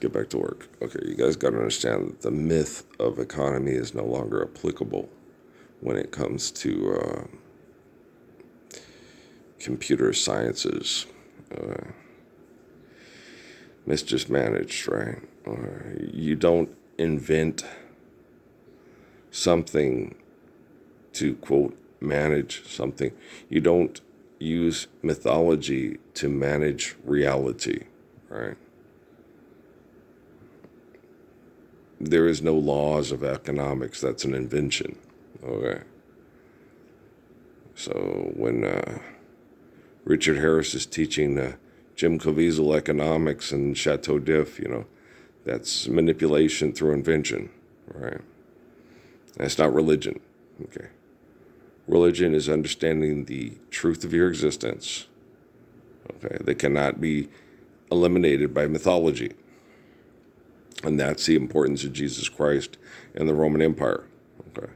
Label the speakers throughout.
Speaker 1: get back to work. Okay, you guys got to understand that the myth of economy is no longer applicable when it comes to computer sciences. It's just managed, right? You don't invent something to, quote, manage something. You don't use mythology to manage reality, right? There is no laws of economics. That's an invention, okay? So when Richard Harris is teaching Jim Caviezel economics and Chateau d'If, that's manipulation through invention, right? That's not religion, okay? Religion is understanding the truth of your existence, okay? That cannot be eliminated by mythology. And that's the importance of Jesus Christ and the Roman Empire, okay?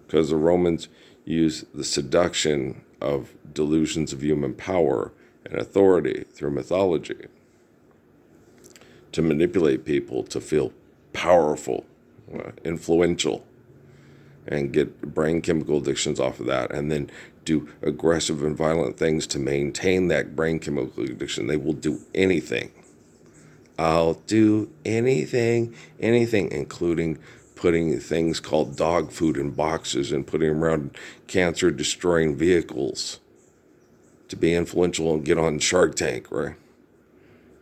Speaker 1: Because the Romans use the seduction of delusions of human power and authority through mythology to manipulate people to feel powerful, influential, and get brain chemical addictions off of that, and then do aggressive and violent things to maintain that brain chemical addiction. They will do anything. I'll do anything, including putting things called dog food in boxes and putting them around cancer-destroying vehicles to be influential and get on Shark Tank, right?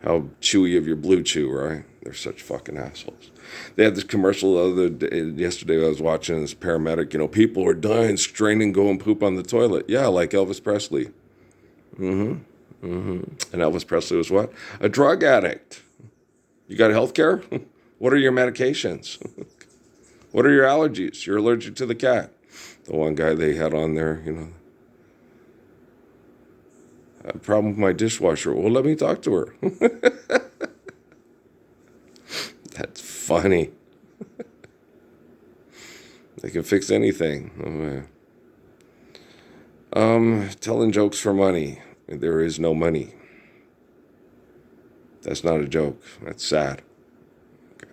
Speaker 1: How chewy of your blue chew, right? They're such fucking assholes. They had this commercial yesterday I was watching, this paramedic, people are dying, straining, go and poop on the toilet. Yeah, like Elvis Presley. And Elvis Presley was what? A drug addict. You got health care? What are your medications? What are your allergies? You're allergic to the cat. The one guy they had on there, I had a problem with my dishwasher. Well, let me talk to her. That's funny. They can fix anything. Telling jokes for money. There is no money. That's not a joke. That's sad. Okay.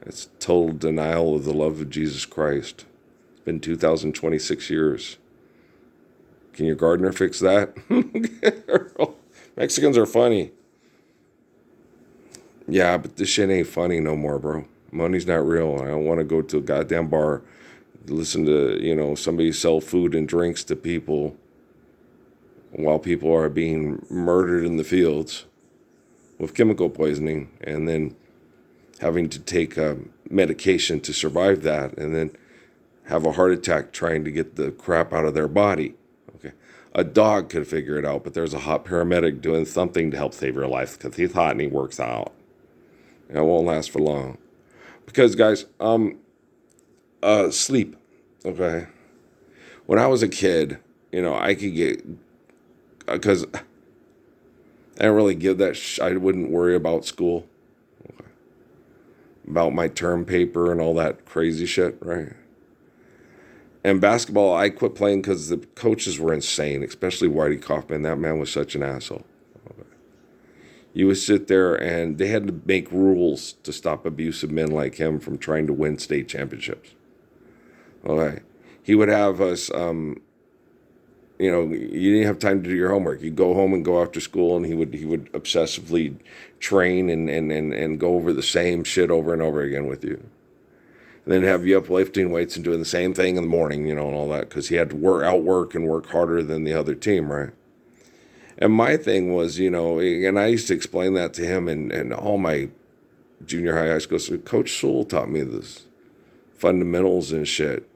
Speaker 1: It's total denial of the love of Jesus Christ. It's been 2026 years. Can your gardener fix that? Mexicans are funny. Yeah, but this shit ain't funny no more, bro. Money's not real. I don't want to go to a goddamn bar, listen to, somebody sell food and drinks to people while people are being murdered in the fields with chemical poisoning, and then having to take medication to survive that, and then have a heart attack trying to get the crap out of their body. Okay, a dog could figure it out, but there's a hot paramedic doing something to help save your life because he's hot and he works out. And it won't last for long. Because, guys, sleep, okay? When I was a kid, I could get, because I didn't really give that, I wouldn't worry about school, okay, about my term paper and all that crazy shit, right? And basketball, I quit playing because the coaches were insane, especially Whitey Kaufman. That man was such an asshole. Okay. You would sit there, and they had to make rules to stop abusive men like him from trying to win state championships. Okay. He would have us, you didn't have time to do your homework. You'd go home and go after school, and he would obsessively train and go over the same shit over and over again with you. And then have you up lifting weights and doing the same thing in the morning, and all that, because he had to outwork and work harder than the other team, right? And my thing was, and I used to explain that to him and all my junior high school. So Coach Sewell taught me this fundamentals and shit.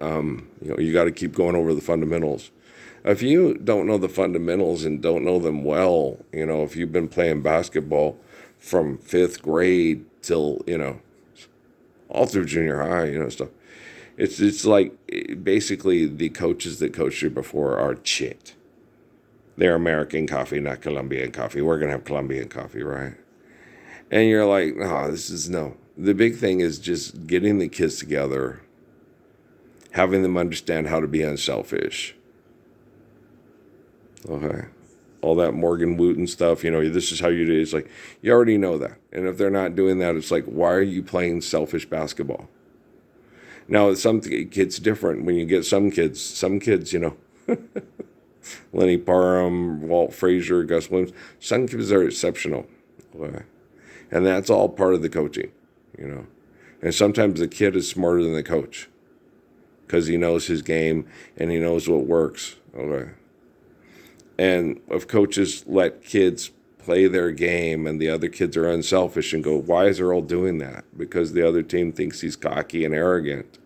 Speaker 1: You got to keep going over the fundamentals. If you don't know the fundamentals and don't know them well, if you've been playing basketball from 5th grade till, all through junior high, stuff. It's like basically the coaches that coached you before are shit. They're American coffee, not Colombian coffee. We're going to have Colombian coffee, right? And you're like, no, no. The big thing is just getting the kids together, having them understand how to be unselfish. Okay. all that Morgan Wooten stuff, this is how you do it. It's like, you already know that. And if they're not doing that, it's like, why are you playing selfish basketball? Now, some kids different. When you get some kids, Lenny Parham, Walt Frazier, Gus Williams, some kids are exceptional. Okay? And that's all part of the coaching, And sometimes the kid is smarter than the coach because he knows his game and he knows what works. Okay. And if coaches let kids play their game and the other kids are unselfish and go, why is Earl doing that? Because the other team thinks he's cocky and arrogant.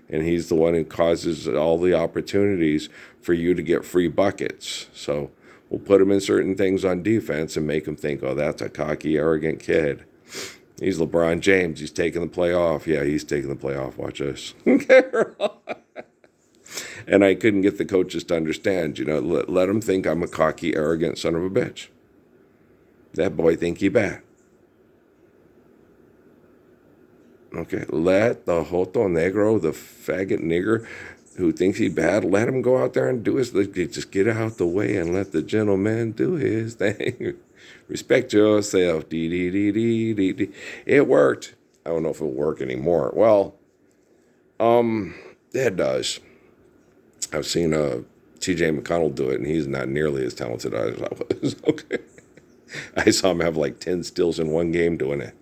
Speaker 1: And he's the one who causes all the opportunities for you to get free buckets. So we'll put him in certain things on defense and make him think, oh, that's a cocky, arrogant kid. He's LeBron James. He's taking the play off. Yeah, he's taking the play off. Watch this. And I couldn't get the coaches to understand, let him think I'm a cocky, arrogant son of a bitch. That boy think he bad. Okay, let the Joto Negro, the faggot nigger who thinks he bad, let him go out there and do his, just get out the way and let the gentleman do his thing. Respect yourself. Dee. It worked. I don't know if it'll work anymore. Well, it does. I've seen TJ McConnell do it, and he's not nearly as talented as I was. Okay. I saw him have like 10 steals in one game doing it.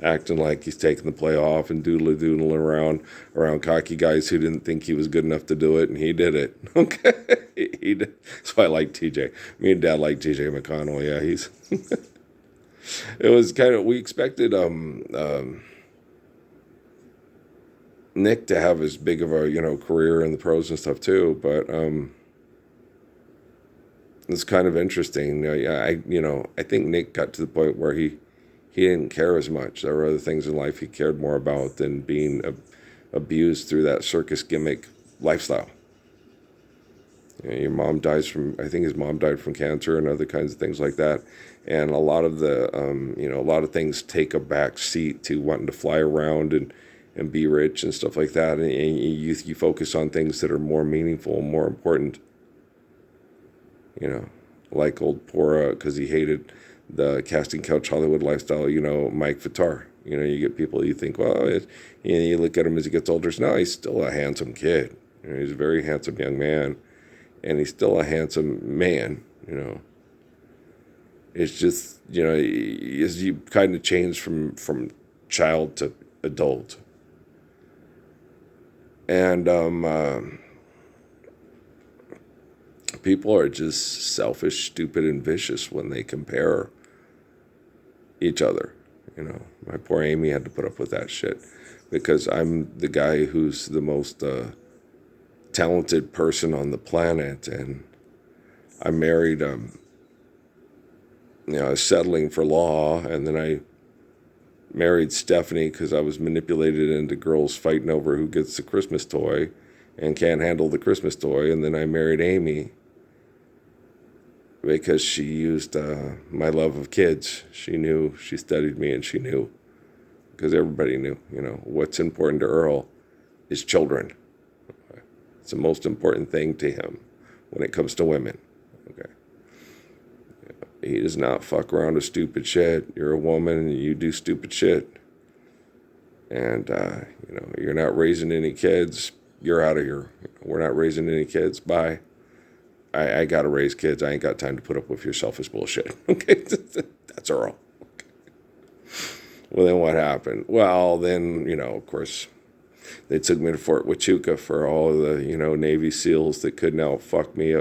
Speaker 1: Acting like he's taking the play off and doodling around cocky guys who didn't think he was good enough to do it, and he did it. Okay, he did. So I like TJ. Me and Dad like TJ McConnell. Yeah, he's. It was kind of, we expected Nick to have as big of a career in the pros and stuff too, but it's kind of interesting. I think Nick got to the point where he didn't care as much. There were other things in life he cared more about than being abused through that circus gimmick lifestyle. Your mom dies from, I think his mom died from cancer and other kinds of things like that. And a lot of a lot of things take a back seat to wanting to fly around and be rich and stuff like that. And you focus on things that are more meaningful and more important. Like old Pora, because he hated the casting couch Hollywood lifestyle, Mike Vitar. You get people you think, well, you look at him as he gets older. No, he's still a handsome kid. He's a very handsome young man, and he's still a handsome man. It's just, as you kind of change from child to adult. And people are just selfish, stupid, and vicious when they compare each other. My poor Amy had to put up with that shit because I'm the guy who's the most talented person on the planet, and I married I was settling for law, and then I married Stephanie because I was manipulated into girls fighting over who gets the Christmas toy and can't handle the Christmas toy, and then I married Amy because she used my love of kids. She knew, she studied me, and she knew, because everybody knew, what's important to Earl is children. Okay. It's the most important thing to him when it comes to women. Okay. He does not fuck around with stupid shit. You're a woman and you do stupid shit. And, you're not raising any kids. You're out of here. We're not raising any kids. Bye. I got to raise kids. I ain't got time to put up with your selfish bullshit. Okay, that's Earl. Okay. Well, then what happened? Well, then, of course, they took me to Fort Huachuca for all of the, Navy SEALs that couldn't out-fuck me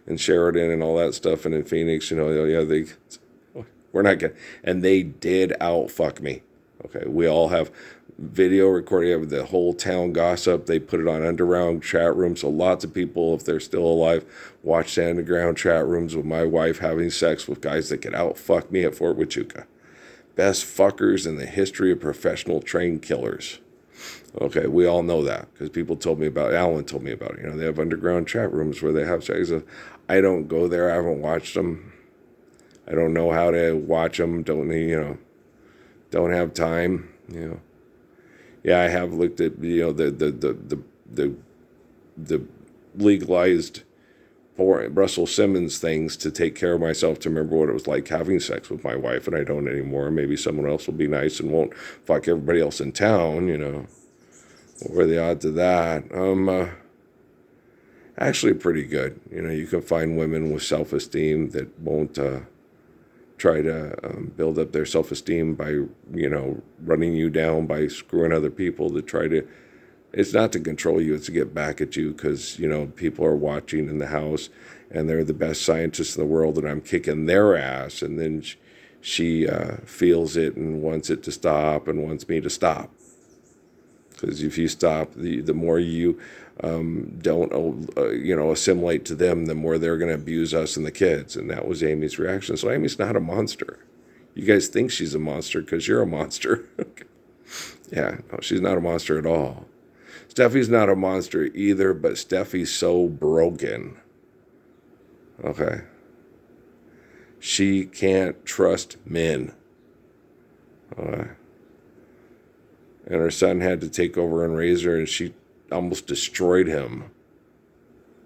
Speaker 1: in Sheridan and all that stuff. And in Phoenix, we're not going to. And they did out-fuck me. Okay, we all have video recording of the whole town gossip. They put it on underground chat rooms. So lots of people, if they're still alive, watch the underground chat rooms with my wife having sex with guys that could out-fuck me at Fort Huachuca. Best fuckers in the history of professional trained killers. Okay, we all know that because people told me about it. Alan told me about it. They have underground chat rooms where they have sex. I don't go there. I haven't watched them. I don't know how to watch them. Don't have time. Yeah, I have looked at the legalized boring Russell Simmons things to take care of myself, to remember what it was like having sex with my wife, and I don't anymore. Maybe someone else will be nice and won't fuck everybody else in town, What are the odds of that? Actually pretty good. You can find women with self-esteem that won't try to build up their self-esteem by, running you down, by screwing other people, to try to, it's not to control you, it's to get back at you, because, people are watching in the house and they're the best scientists in the world and I'm kicking their ass. And then she feels it and wants it to stop and wants me to stop. Because if you stop, the more you don't, assimilate to them, the more they're going to abuse us and the kids. And that was Amy's reaction. So Amy's not a monster. You guys think she's a monster because you're a monster. Yeah, no, she's not a monster at all. Steffi's not a monster either, but Steffi's so broken. Okay. She can't trust men. Okay. And her son had to take over and raise her, and she almost destroyed him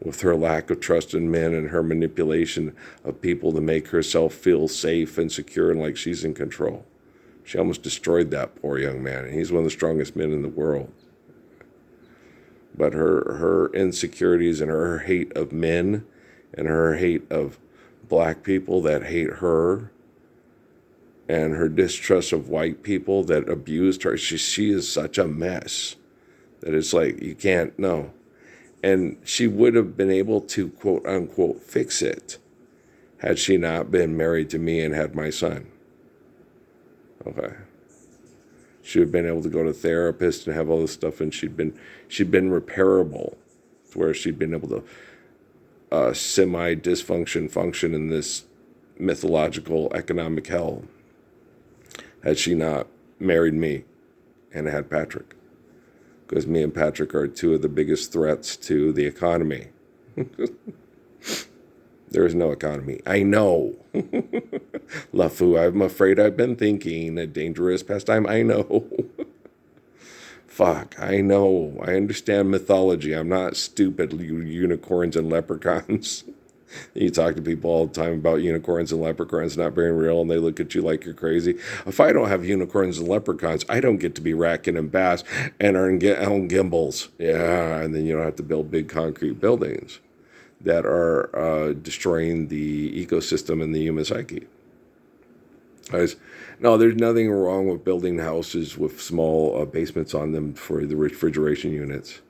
Speaker 1: with her lack of trust in men and her manipulation of people to make herself feel safe and secure and like she's in control. She almost destroyed that poor young man, and he's one of the strongest men in the world. But her insecurities and her hate of men and her hate of black people that hate her and her distrust of white people that abused her, she is such a mess that it's like, you can't, no. And she would have been able to, quote unquote, fix it had she not been married to me and had my son. Okay. She would have been able to go to therapists and have all this stuff, and she'd been repairable, to where she'd been able to semi-dysfunction function in this mythological economic hell had she not married me and had Patrick. Because me and Patrick are two of the biggest threats to the economy. There is no economy. I know. LaFou, I'm afraid I've been thinking. A dangerous pastime. I know. Fuck, I know. I understand mythology. I'm not stupid, unicorns and leprechauns. You talk to people all the time about unicorns and leprechauns not being real, and they look at you like you're crazy. If I don't have unicorns and leprechauns, I don't get to be Rackin' and Bass and own gimbals. Yeah, and then you don't have to build big concrete buildings that are destroying the ecosystem and the human psyche. No, there's nothing wrong with building houses with small basements on them for the refrigeration units.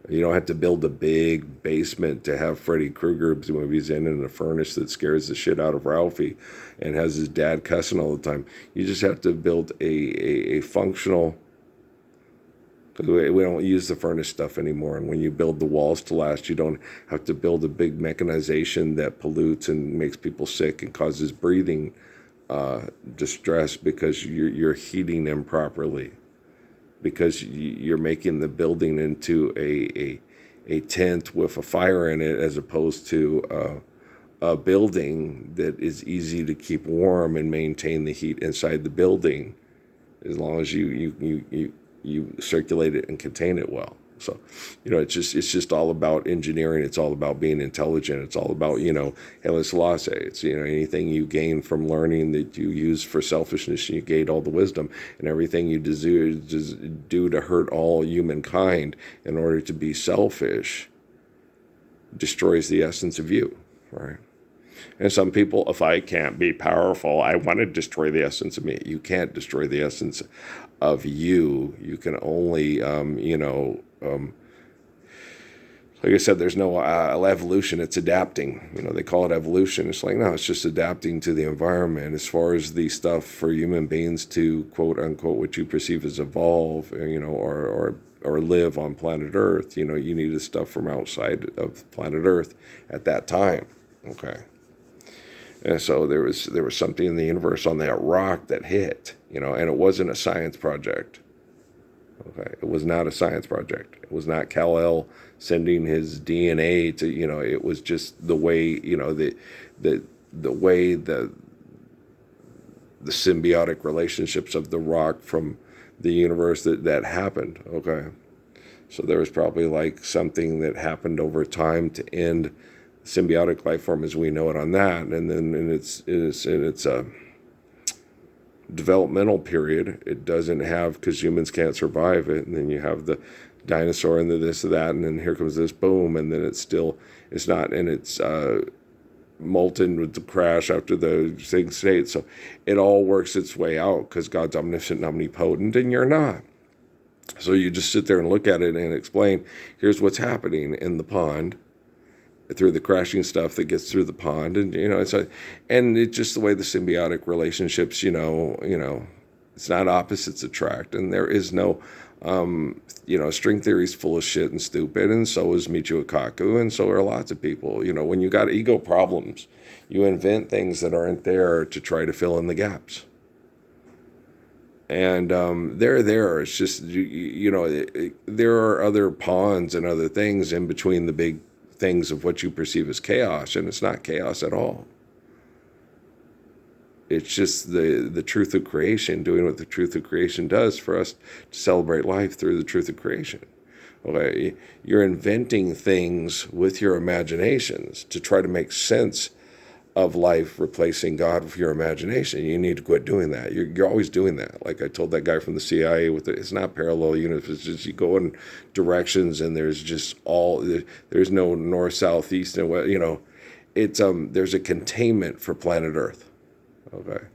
Speaker 1: You don't have to build a big basement to have Freddy Krueger's movies in and a furnace that scares the shit out of Ralphie and has his dad cussing all the time. You just have to build a functional, because we don't use the furnace stuff anymore. And when you build the walls to last, you don't have to build a big mechanization that pollutes and makes people sick and causes breathing distress because you're heating improperly. Because you're making the building into a tent with a fire in it, as opposed to a building that is easy to keep warm and maintain the heat inside the building, as long as you circulate it and contain it well. So, it's just all about engineering. It's all about being intelligent. It's all about, Haile Selassie. It's, anything you gain from learning that you use for selfishness, you gain all the wisdom, and everything you do to hurt all humankind in order to be selfish destroys the essence of you, right? And some people, if I can't be powerful, I want to destroy the essence of me. You can't destroy the essence of you. You can only, like I said, there's no evolution. It's adapting. They call it evolution. It's like, no, it's just adapting to the environment. As far as the stuff for human beings to, quote unquote, what you perceive as evolve, or live on planet Earth, you needed stuff from outside of planet Earth at that time. Okay. And so there was something in the universe on that rock that hit, and it wasn't a science project. Okay, it was not a science project. It was not Kal-El sending his DNA to, it was just the way, the way the symbiotic relationships of the rock from the universe that happened. Okay, so there was probably like something that happened over time to end symbiotic life form as we know it on that, and then in its developmental period, it doesn't have, because humans can't survive it, and then you have the dinosaur and the this or that, and then here comes this boom, and then it's not, and it's molten with the crash after the thing state. So it all works its way out because God's omniscient and omnipotent, and you're not. So you just sit there and look at it and explain, here's what's happening in the pond through the crashing stuff that gets through the pond, and and it's just the way the symbiotic relationships, it's not opposites attract, and there is no string theory is full of shit and stupid, and so is Michio Kaku, and so are lots of people. When you got ego problems, you invent things that aren't there to try to fill in the gaps. And they're there. It's just, there are other pawns and other things in between the big things of what you perceive as chaos, and it's not chaos at all. It's just the truth of creation, doing what the truth of creation does for us to celebrate life through the truth of creation. Okay, you're inventing things with your imaginations to try to make sense of life, replacing God with your imagination. You need to quit doing that. You're always doing that. Like I told that guy from the CIA, it's not parallel universe. It's just you go in directions, and there's just there's no north, south, east, and west. It's there's a containment for planet Earth. Okay,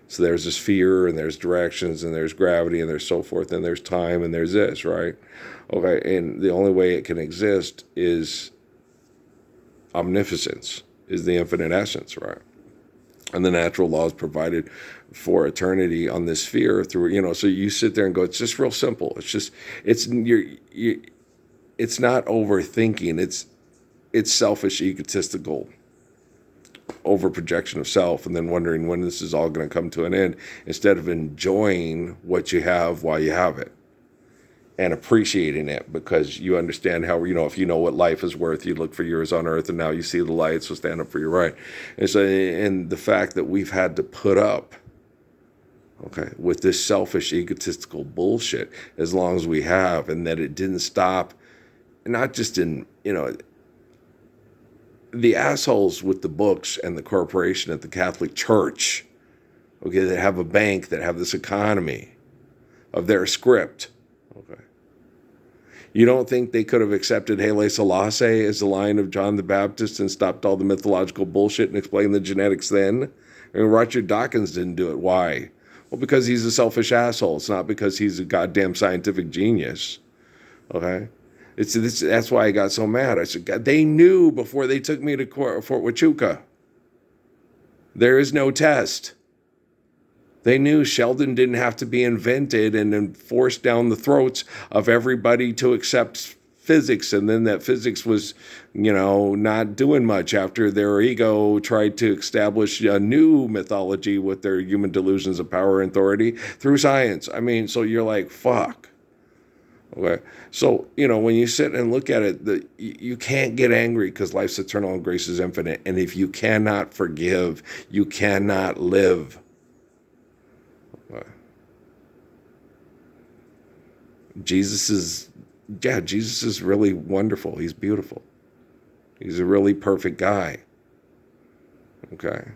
Speaker 1: so there's a sphere, and there's directions, and there's gravity, and there's so forth, and there's time, and there's this, right? Okay, and the only way it can exist is omnificence, is the infinite essence, right? And the natural laws provided for eternity on this sphere through, so you sit there and go, it's just real simple. It's not overthinking. It's selfish, egotistical over projection of self, and then wondering when this is all going to come to an end, instead of enjoying what you have while you have it and appreciating it, because you understand how, if you know what life is worth, you look for yours on earth, and now you see the light, so stand up for your right. And so, and the fact that we've had to put up, with this selfish, egotistical bullshit as long as we have, and that it didn't stop, not just in, the assholes with the books and the corporation at the Catholic Church, that have a bank, that have this economy of their script. You don't think they could have accepted Haile Selassie as the line of John the Baptist and stopped all the mythological bullshit and explained the genetics then? Richard Dawkins didn't do it. Why? Well, because he's a selfish asshole. It's not because he's a goddamn scientific genius. Okay? That's why I got so mad. I said, God, they knew before they took me to Fort Huachuca. There is no test. They knew Sheldon didn't have to be invented and then forced down the throats of everybody to accept physics, and then that physics was, not doing much after their ego tried to establish a new mythology with their human delusions of power and authority through science. So you're like, fuck. Okay, so, when you sit and look at it, you can't get angry because life's eternal and grace is infinite. And if you cannot forgive, you cannot live. Jesus is really wonderful. He's beautiful. He's a really perfect guy. Okay.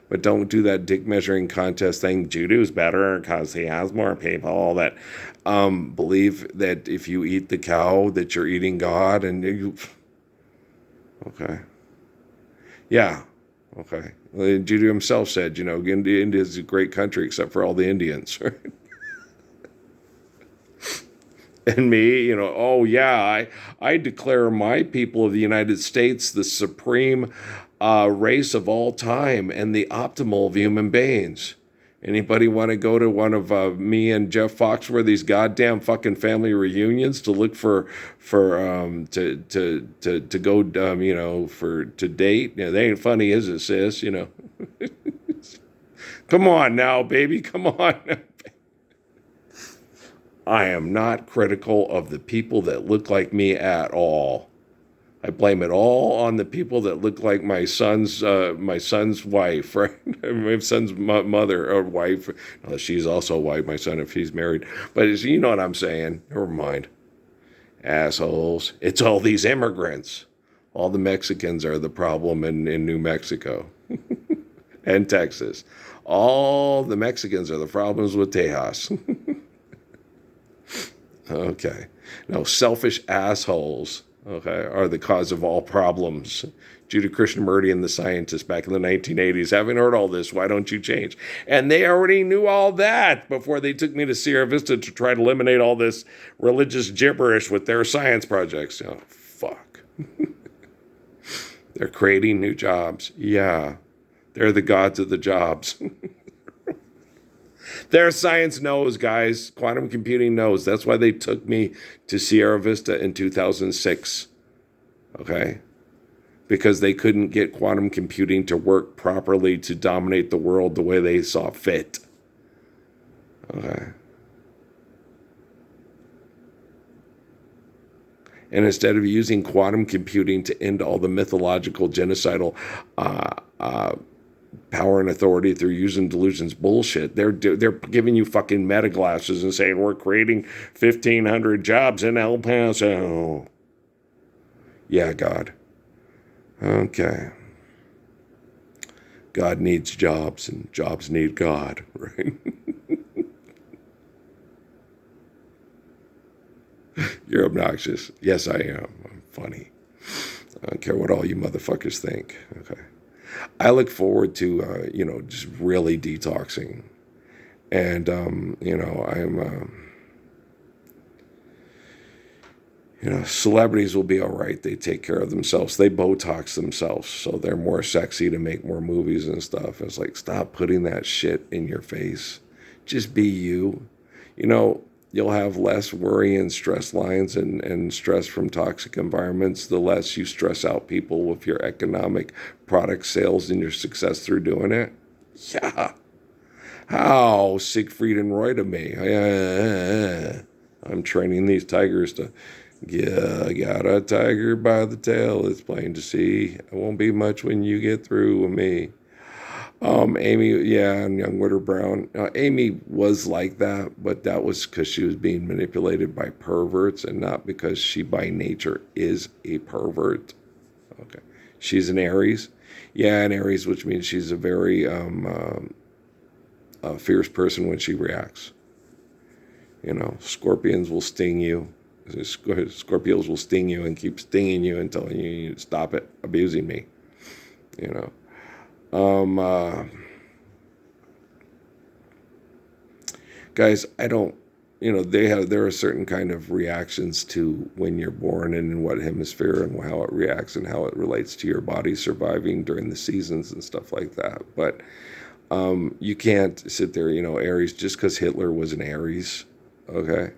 Speaker 1: But don't do that dick measuring contest thing. Judo's better because he has more people that believe that if you eat the cow, that you're eating God, and you. Okay. Yeah. Okay. Judo himself said, India is a great country except for all the Indians, right? And me, I declare my people of the United States the supreme race of all time and the optimal of human beings. Anybody want to go to one of me and Jeff Foxworthy's goddamn fucking family reunions to look to go to date? They ain't funny, is it, sis? Come on now, baby, come on. I am not critical of the people that look like me at all. I blame it all on the people that look like my son's wife, right? My son's mother or wife. No, she's also a wife, my son, if he's married. But you know what I'm saying. Never mind. Assholes. It's all these immigrants. All the Mexicans are the problem in New Mexico and Texas. All the Mexicans are the problems with Tejas. Okay. No, selfish assholes, okay, are the cause of all problems. Judah Krishnamurti and the scientists back in the 1980s. Having heard all this, why don't you change? And they already knew all that before they took me to Sierra Vista to try to eliminate all this religious gibberish with their science projects. Oh, fuck. They're creating new jobs. Yeah. They're the gods of the jobs. Their science knows, guys. Quantum computing knows. That's why they took me to Sierra Vista in 2006. Okay? Because they couldn't get quantum computing to work properly to dominate the world the way they saw fit. Okay? And instead of using quantum computing to end all the mythological genocidal power and authority through using delusions bullshit, they're giving you fucking meta glasses and saying we're creating 1,500 jobs in El Paso. Yeah, God. Okay. God needs jobs and jobs need God, right? You're obnoxious. Yes, I am. I'm funny. I don't care what all you motherfuckers think. Okay. I look forward to, just really detoxing. And, celebrities will be all right. They take care of themselves. They Botox themselves, so they're more sexy to make more movies and stuff. It's like, stop putting that shit in your face. Just be you. You'll have less worry and stress lines and stress from toxic environments, the less you stress out people with your economic product sales and your success through doing it. Yeah. How Siegfried and Roy to me. I'm training these tigers to, I got a tiger by the tail. It's plain to see. It won't be much when you get through with me. Amy, yeah, and young Witter Brown. Amy was like that, but that was because she was being manipulated by perverts and not because she by nature is a pervert. Okay. She's an Aries. Yeah, an Aries, which means she's a very fierce person when she reacts. Scorpions will sting you. Scorpios will sting you and keep stinging you and telling you to stop it, abusing me. Guys, I don't, there are certain kind of reactions to when you're born and in what hemisphere and how it reacts and how it relates to your body surviving during the seasons and stuff like that. But you can't sit there, Aries, just because Hitler was an Aries, okay,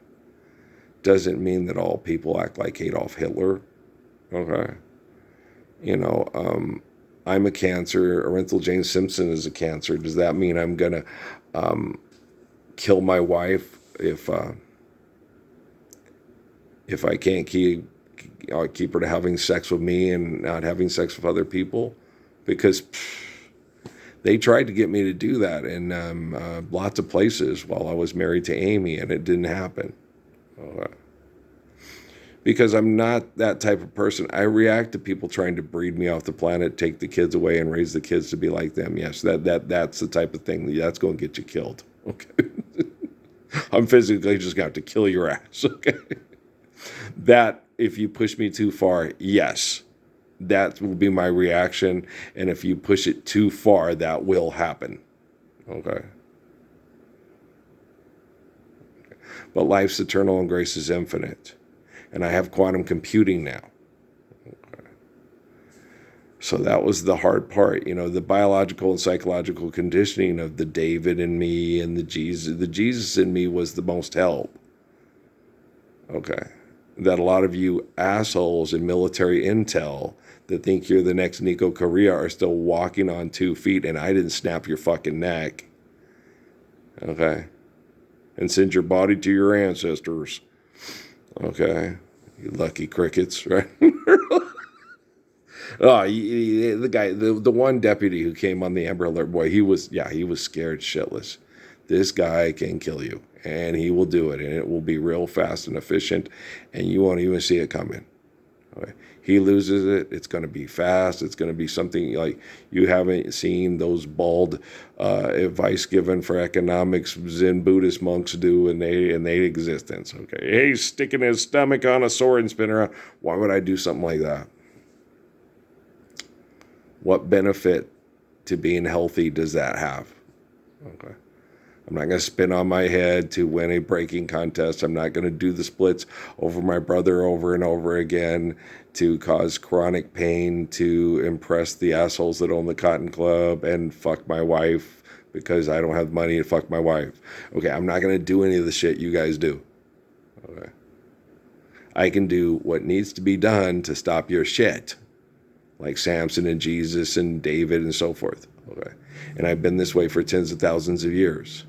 Speaker 1: doesn't mean that all people act like Adolf Hitler, okay? I'm a Cancer. Orenthal James Simpson is a Cancer. Does that mean I'm going to kill my wife if I can't keep her to having sex with me and not having sex with other people? Because they tried to get me to do that in lots of places while I was married to Amy, and it didn't happen. Because I'm not that type of person. I react to people trying to breed me off the planet, take the kids away, and raise the kids to be like them. Yes, that's the type of thing that's going to get you killed. Okay, I'm physically just going to have to kill your ass. Okay, that if you push me too far, yes, that will be my reaction. And if you push it too far, that will happen. Okay. But life's eternal and grace is infinite. And I have quantum computing now. Okay. So that was the hard part. The biological and psychological conditioning of the David in me and the Jesus. The Jesus in me was the most help. Okay. That a lot of you assholes in military intel that think you're the next Nico Correa are still walking on 2 feet, and I didn't snap your fucking neck. Okay. And send your body to your ancestors. Okay, you lucky crickets, right? The guy, the one deputy who came on the Amber Alert, boy, he was scared shitless. This guy can kill you, and he will do it, and it will be real fast and efficient, and you won't even see it coming. Okay. He loses it, it's going to be fast. It's going to be something like you haven't seen those bald advice given for economics Zen Buddhist monks do in their existence. Okay, he's sticking his stomach on a sword and spinning around. Why would I do something like that? What benefit to being healthy does that have? Okay. I'm not going to spin on my head to win a breaking contest. I'm not going to do the splits over my brother over and over again to cause chronic pain to impress the assholes that own the Cotton Club and fuck my wife because I don't have money to fuck my wife. Okay, I'm not going to do any of the shit you guys do. Okay. I can do what needs to be done to stop your shit, like Samson and Jesus and David and so forth. Okay. And I've been this way for tens of thousands of years.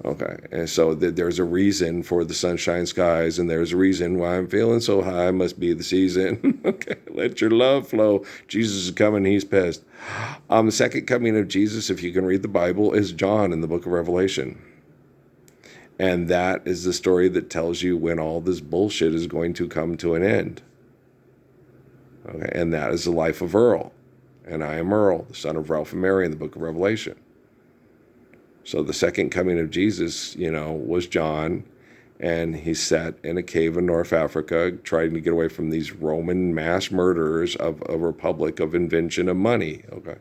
Speaker 1: Okay, and so there's a reason for the sunshine skies, and there's a reason why I'm feeling so high. Must be the season. Okay, let your love flow. Jesus is coming. He's pissed. The second coming of Jesus, if you can read the Bible, is John in the book of Revelation. And that is the story that tells you when all this bullshit is going to come to an end. Okay, and that is the life of Earl. And I am Earl, the son of Ralph and Mary in the book of Revelation. So the second coming of Jesus, was John, and he sat in a cave in North Africa trying to get away from these Roman mass murderers of a republic of invention of money. Okay.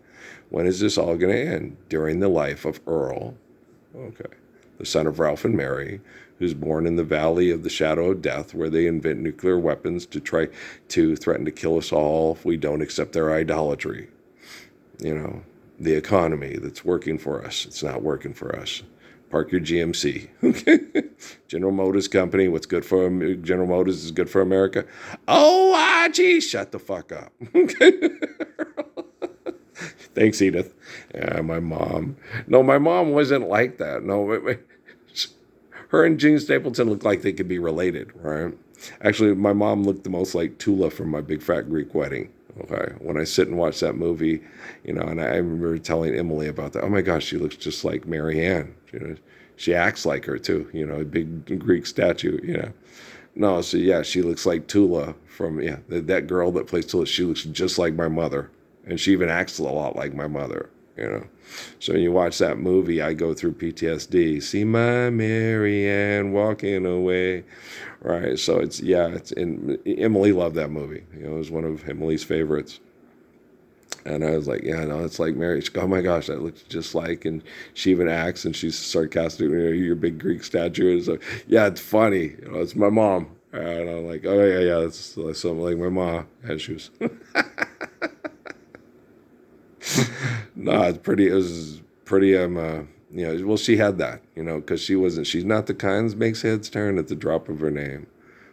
Speaker 1: When is this all going to end? During the life of Earl, okay, the son of Ralph and Mary, who's born in the valley of the shadow of death, where they invent nuclear weapons to try to threaten to kill us all if we don't accept their idolatry. The economy that's working for us. It's not working for us. Park your GMC. Okay. General Motors Company. What's good for General Motors is good for America. Oh, gee, shut the fuck up. Okay. Thanks, Edith. Yeah, my mom. No, my mom wasn't like that. No, her and Gene Stapleton looked like they could be related, right? Actually, my mom looked the most like Tula from My Big Fat Greek Wedding. Okay, when I sit and watch that movie, and I remember telling Emily about that. Oh my gosh, she looks just like Mary Ann. She acts like her too. A big Greek statue. No, so yeah, she looks like Tula from that girl that plays Tula. She looks just like my mother, and she even acts a lot like my mother. So when you watch that movie, I go through PTSD. See my Mary Ann walking away. Right, so and Emily loved that movie. It was one of Emily's favorites. And I was like, yeah, no, it's like Mary. She goes, oh my gosh, that looks just like, and she even acts, and she's sarcastic, your big Greek statue. And so, yeah, it's funny. It's my mom. And I'm like, oh yeah, that's something like my mom had shoes. No, it was pretty, well, she had that, because she's not the kind that makes heads turn at the drop of her name.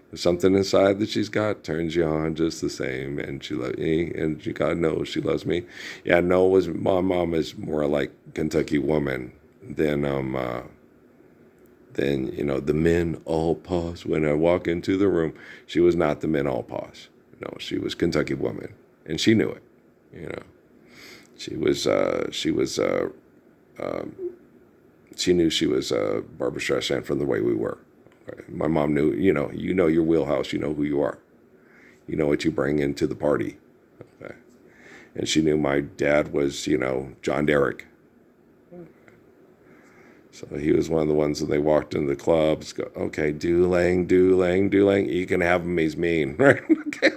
Speaker 1: There's something inside that she's got turns you on just the same, and she loves me, and God knows she loves me. Yeah, no, my mom is more like Kentucky woman than the men all pause when I walk into the room. She was not the men all pause. No, she was Kentucky woman, and she knew it, She knew she was Barbara Streisand from the way we were. Okay. My mom knew, you know your wheelhouse, you know who you are. You know what you bring into the party. Okay. And she knew my dad was, John Derrick. So he was one of the ones that they walked into the clubs, go, okay, Dulang. You can have him, he's mean, right? Okay.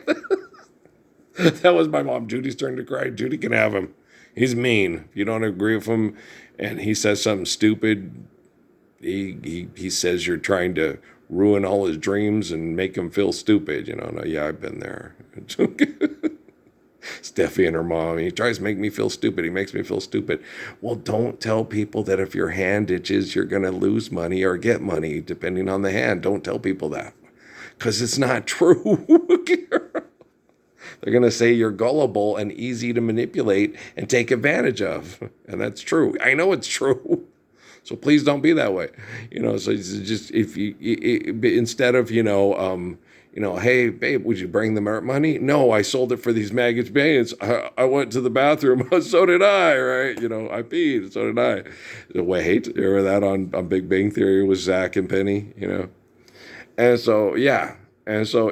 Speaker 1: That was my mom. Judy's turn to cry. Judy can have him. He's mean. If you don't agree with him and he says something stupid, he says you're trying to ruin all his dreams and make him feel stupid. No, yeah, I've been there. Steffi and her mom, he tries to make me feel stupid. He makes me feel stupid. Well, don't tell people that if your hand itches, you're going to lose money or get money, depending on the hand. Don't tell people that, because it's not true. They're going to say you're gullible and easy to manipulate and take advantage of. And that's true. I know it's true. So please don't be that way. So it's just, if you, instead of, hey, babe, would you bring the money? No, I sold it for these maggots. I went to the bathroom. So did I, right? I peed. So did I. Wait, you remember that on Big Bang Theory with Zach and Penny, And so, yeah. And so,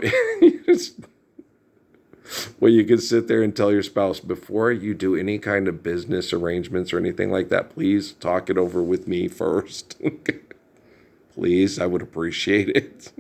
Speaker 1: Well, you can sit there and tell your spouse, before you do any kind of business arrangements or anything like that, please talk it over with me first. Please, I would appreciate it.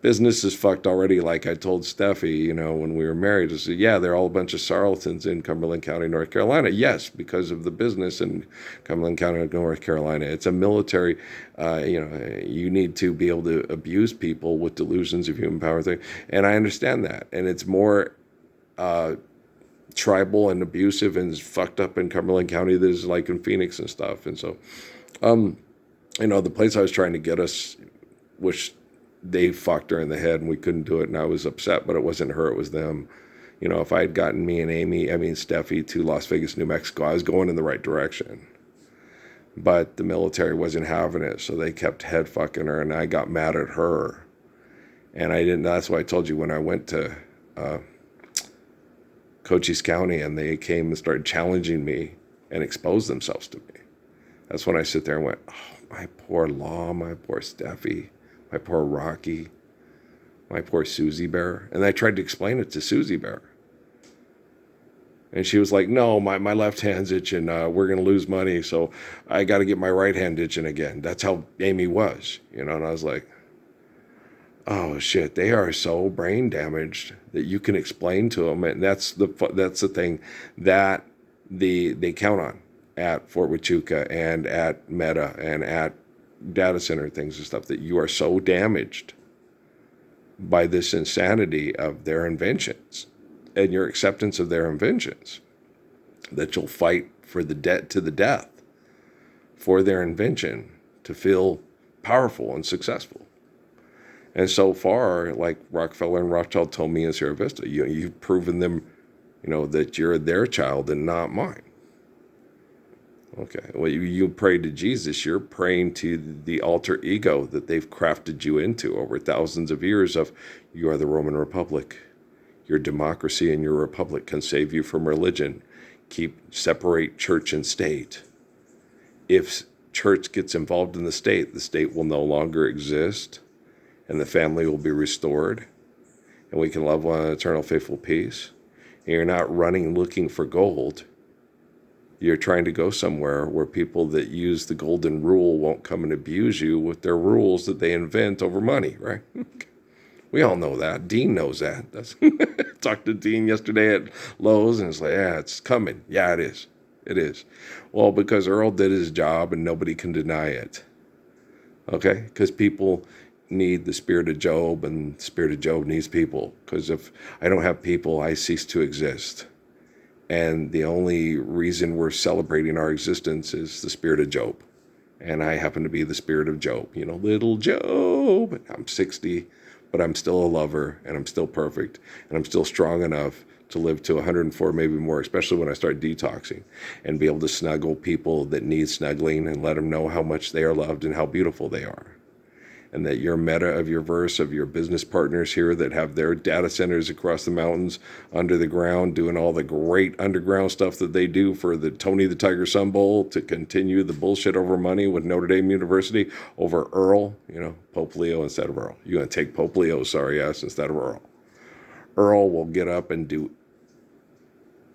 Speaker 1: Business is fucked already. Like I told Steffi, when we were married, I said, yeah, they're all a bunch of charlatans in Cumberland County, North Carolina. Yes, because of the business in Cumberland County, North Carolina. It's a military, you need to be able to abuse people with delusions of human power thing. And I understand that. And it's more tribal and abusive and fucked up in Cumberland County than it's like in Phoenix and stuff. And so, the place I was trying to get us, which they fucked her in the head and we couldn't do it, and I was upset, but it wasn't her, it was them. If I had gotten me and Steffi to Las Vegas, New Mexico, I was going in the right direction. But the military wasn't having it, so they kept head fucking her, and I got mad at her. And that's why I told you when I went to Cochise County and they came and started challenging me and exposed themselves to me. That's when I sit there and went, oh, my poor Law, my poor Steffi, my poor Rocky, my poor Susie Bear. And I tried to explain it to Susie Bear. And she was like, no, my left hand's itching. We're going to lose money, so I got to get my right hand itching again. That's how Amy was, and I was like, oh, shit, they are so brain damaged that you can explain to them. And that's the thing that they count on at Fort Huachuca and at Meta and at data center things and stuff, that you are so damaged by this insanity of their inventions and your acceptance of their inventions that you'll fight for the debt to the death for their invention to feel powerful and successful. And so far, like Rockefeller and Rothschild told me in Sierra Vista, you've proven them, that you're their child and not mine. Okay, well, you pray to Jesus, you're praying to the alter ego that they've crafted you into over thousands of years of, you are the Roman Republic. Your democracy and your republic can save you from religion. Separate church and state. If church gets involved in the state will no longer exist, and the family will be restored, and we can love one in eternal faithful peace. And you're not running looking for gold. You're trying to go somewhere where people that use the golden rule won't come and abuse you with their rules that they invent over money, right? We all know that. Dean knows that. Talked to Dean yesterday at Lowe's, and it's like, yeah, it's coming. Yeah, it is. It is. Well, because Earl did his job, and nobody can deny it. Okay? Because people need the spirit of Job, and the spirit of Job needs people. Because if I don't have people, I cease to exist. And the only reason we're celebrating our existence is the spirit of Job. And I happen to be the spirit of Job. Little Job. I'm 60, but I'm still a lover, and I'm still perfect, and I'm still strong enough to live to 104, maybe more, especially when I start detoxing, and be able to snuggle people that need snuggling and let them know how much they are loved and how beautiful they are. And that your meta of your verse, of your business partners here that have their data centers across the mountains, under the ground, doing all the great underground stuff that they do for the Tony the Tiger Sun Bowl to continue the bullshit over money with Notre Dame University over Earl, Pope Leo instead of Earl. You're going to take Pope Leo's sorry ass instead of Earl. Earl will get up and do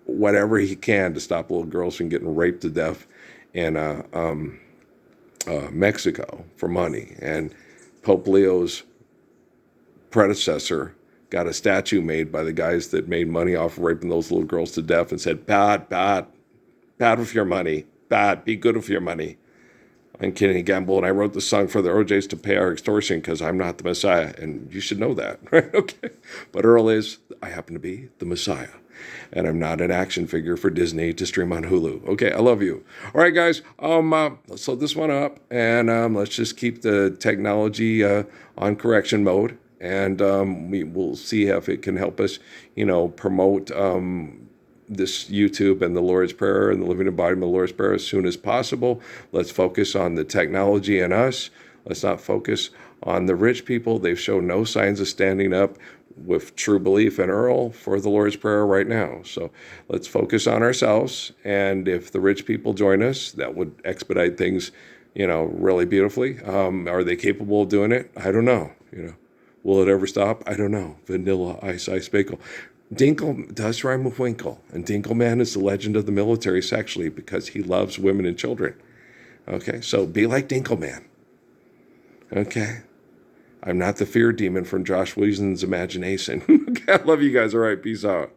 Speaker 1: whatever he can to stop little girls from getting raped to death in Mexico for money. And Pope Leo's predecessor got a statue made by the guys that made money off of raping those little girls to death and said, bad with your money. Bad, be good with your money. I'm kidding, gamble. And I wrote the song for the OJs to pay our extortion because I'm not the Messiah. And you should know that, right? Okay. But Earl is, I happen to be the Messiah. And I'm not an action figure for Disney to stream on Hulu. Okay, I love you. All right, guys, let's load this one up, and let's just keep the technology on correction mode, and we will see if it can help us, promote this YouTube and the Lord's Prayer and the living embodiment of the Lord's Prayer as soon as possible. Let's focus on the technology and us. Let's not focus on the rich people. They've shown no signs of standing up with true belief in Earl for the Lord's Prayer right now. So let's focus on ourselves. And if the rich people join us, that would expedite things, really beautifully. Are they capable of doing it? I don't know, Will it ever stop? I don't know. Vanilla ice bagel. Dinkle does rhyme with Winkle, and Dinkelman is the legend of the military sexually because he loves women and children. Okay, so be like Dinkelman. Okay, I'm not the fear demon from Josh Whedon's imagination. Okay, I love you guys. All right, peace out.